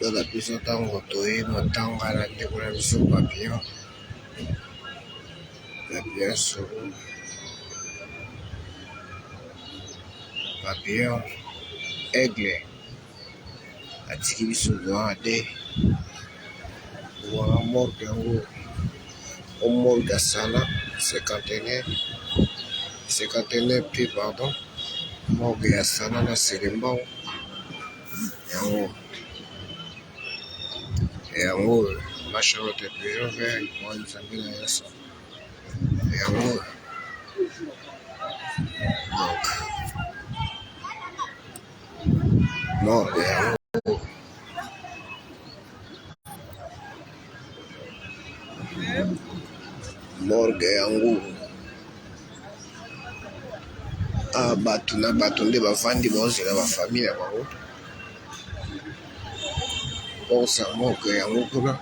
Dala biso ntango toyi motangana ndeko na biso papillon solo papillon aigle atiki biso loin de wana morgue yango omorgue asala cinquantenaire puis pardon morgue ya sana na selembao yango machalot epigeon vert mwa nzambe na yeso yango donc morgue yango bato na bato nde bafandi bazela bafamille ya bango mposa morgue yango kuna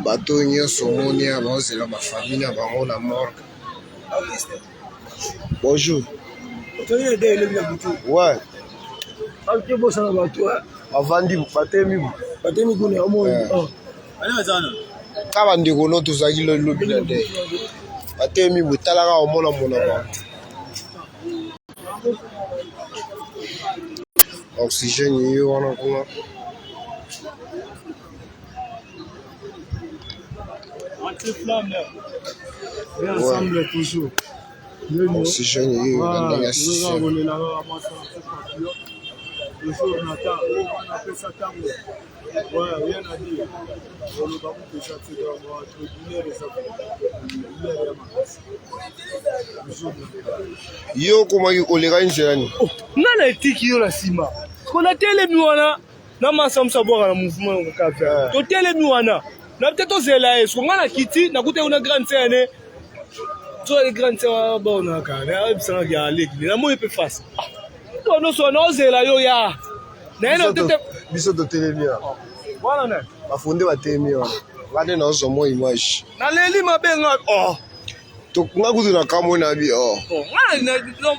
bato nyonso omoni ya bazela bafamille ya bango na morgue. Bonjour. Ouais. Bavandi batemi kuna omoni kaba ndeko no tozalaki lobi na nde batemi botalaka omona monaka oxygène yo wana kuna ensemble toujours oxygène yo ndenge ya système yo komaki koleka nzela ni ngana etiki yo na nsima kona telemi wana na masamsa bwaka na mouvement okafe totelemi wana na peut tozela ye so ngana kiti nakuta una grande scène to les grandes sœurs bona kana ebisanga ya leki na moyo pe face to no so no zela yo ya na eno tete biso totelemi voilà na bafunde batemi wana ngade na ozo mo image na leli mabenga to ngakutu na kamwe na bi ngana na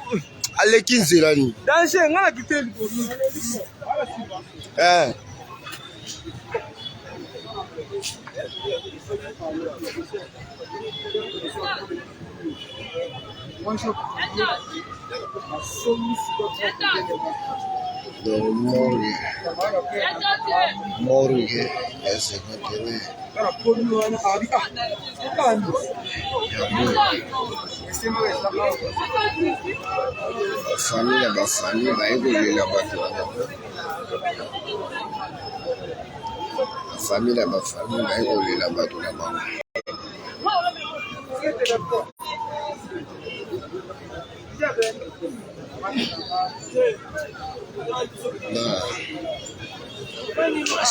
aleki nzela ni danger ngana kiteli morgue ya secrétaire bafamille bayekolela bato bafamille bayekolela bato na bango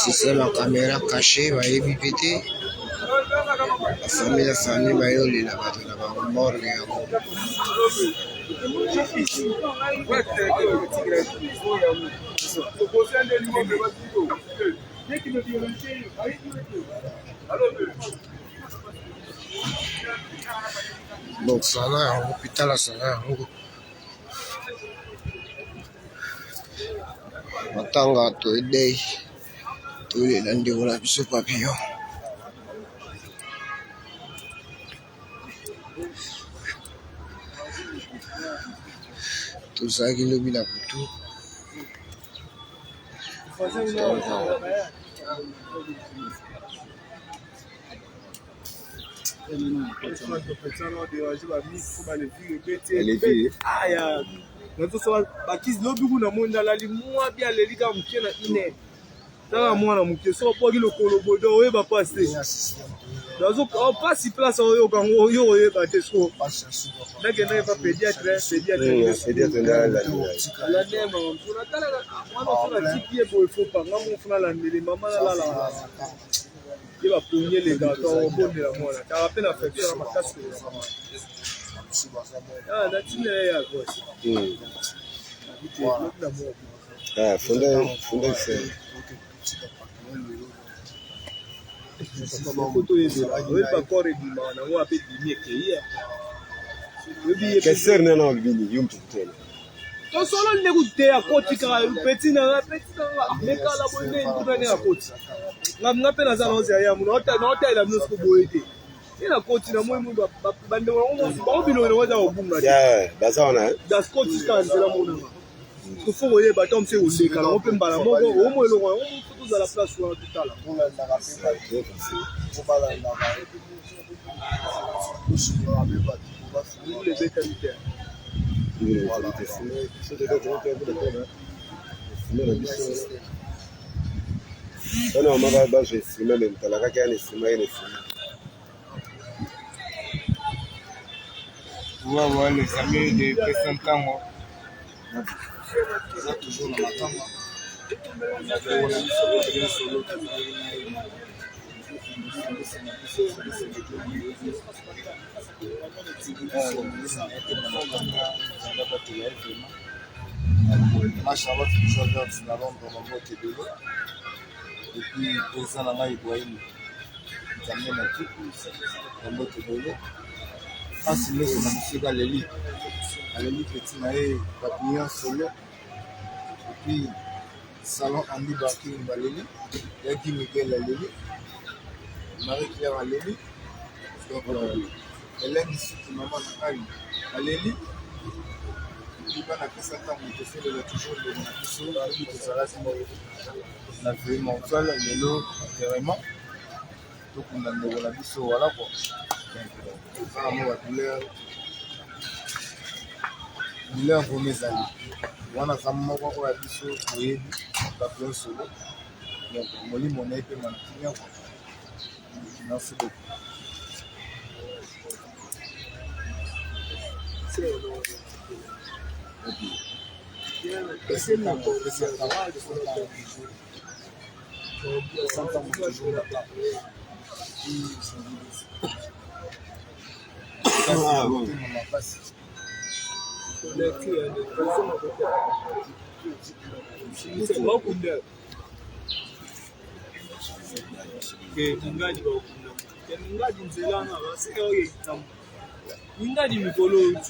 système ya caméra caché bayebi pe te bafamille bayolela bato na bango morgue yango donc sala yango hôpital sala yango matanga toyedei tolela ndeko na biso papillon tozalaki lobi na butu Tala mwana muke so poki lokolo bodo oyeba passe. Dazo passe place oyo kango yo oyeba te so. Nake na pas pédiatre na la nema mpuna tala mwana funa tipie bo faut pas ngamu funa la ndele mama la. Il va pogner les gâteaux au bon de la mona. Tu as peine à faire ça ma casse. Ah, la tine est à gauche. Ah, fondé c'est. Qu'est-ce que non bini yum tutela. To solo ne kutte akoti ka petina meka la bonne ntuna ya koti. Ngape na zana ozi ya mu nota ila mnusko boete. Ina koti na moyo mundu bande wangu ba bino ne waza obunga. Yeah, bazaona. Das koti ka nzela mona. Kufu boye ba tom se ule kala on peut mbala moko o mo lo on tout dans la place ou tout à l'heure. Les bêtes militaires. Non, ma baba je suis même dans la cagane c'est moi les Ouais, les amis de Président Tango. Ça toujours dans ma tamba. Machallah, toujours dans la langue dans mon mot Kébélo. Depuis président Nana Ibrahim, il a mené tout dans mon mot Kébélo. Asile sur monsieur Galeli. Galeli petit naé papillon solo. Et puis salon Andy Bakir Baleli, Yaki Miguel Aleli, Marie-Claire Aleli. Donc Hélène ici qui maman Naï Aleli. Il va n'appeler ça tant que c'est le toujours le Nakiso, Aleli de Salas la vie mentale, le lot carrément. Donc on a le Nakiso, voilà quoi. Douleur pour mes amis. On a fait mon coco à biso, oui, papillon solo. Donc, mon lit, mon épée, mon client. Merci beaucoup. C'est mon professeur. Ah bon.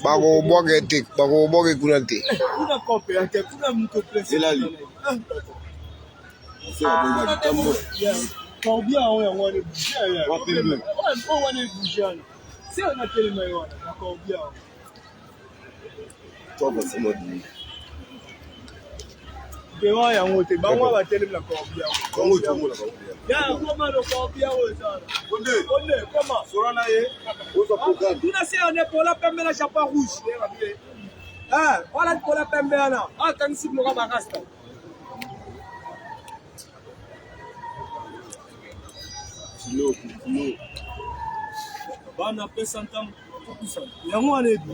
Bako boge kunante. Kuna kope yake kuna mtu president. Combien on est on est bouger on est bouger. C'est on a tellement on a combien. Toi c'est moi dit. Dewa ya wote ba mwa ba tellement combien. Kongo tout monde là. Ya comment le combien ça. Onde comment sorana ye. Oza programme. Tuna se on est pour la pembe la chapeau rouge. Ah, voilà pour la pembe là. Ah quand si bloka ba rasta. Kilo. Bana pesa ntam tout ça. Ya mwa ne bi.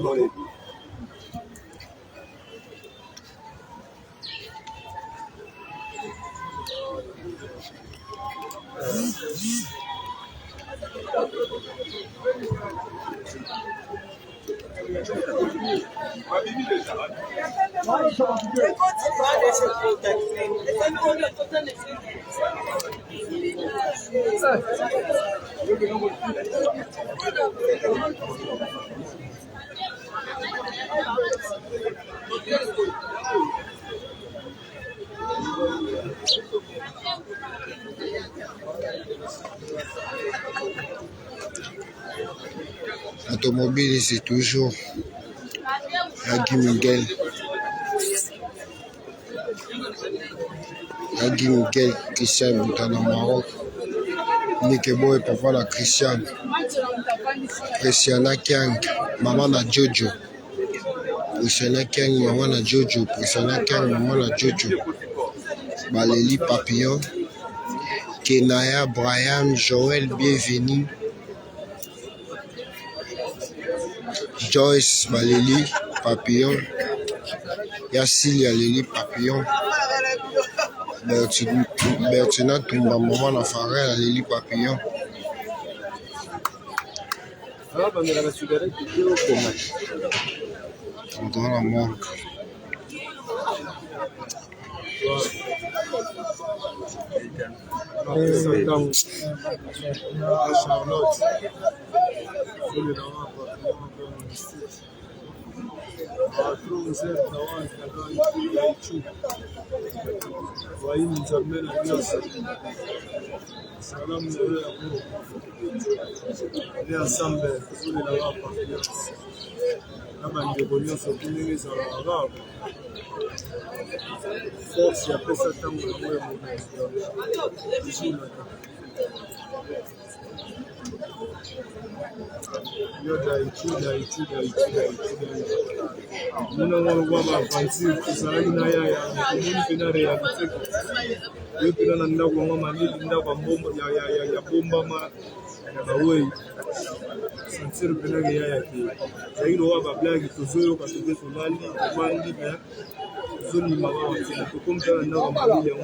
Automobile, c'est toujours Yaki Miguel. Yaki Miguel, Christian Boutana Maroc. Nikebo et papa la Christian. Christiana Kiang, maman na Jojo. Christiana Kiang, maman na Jojo. Christiana Kiang, maman na Jojo. Baleli Papillon. Kenaya, Brian, Joël, bienvenue. Joyce, Baleli, Papillon. Yassili, Aleli, Papillon. Bertina, Tumba, Maman, la Farelle, Aleli, Papillon. Dans la morgue. Charlotte. Force après ça tango zoni mawa tukumta na mabili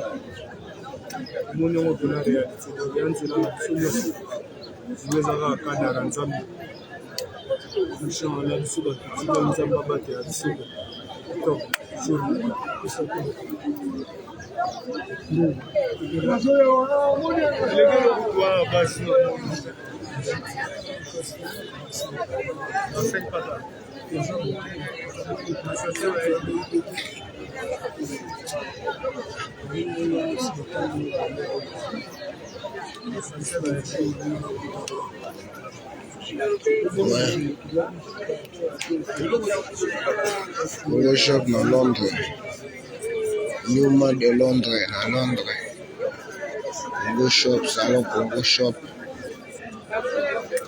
muni ngo tuna reality do yanzela na tsunya ziweza ka kadara nzambi inshallah nsuba tsiba nzamba bate ya tsuba to zoni legelo kwa basi Congo Shop na Londres. Newman de Londres na Londres. Congo Shop, salon Congo Shop.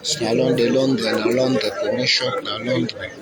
Salon de Londres na Londres. Congo Shop na Londres.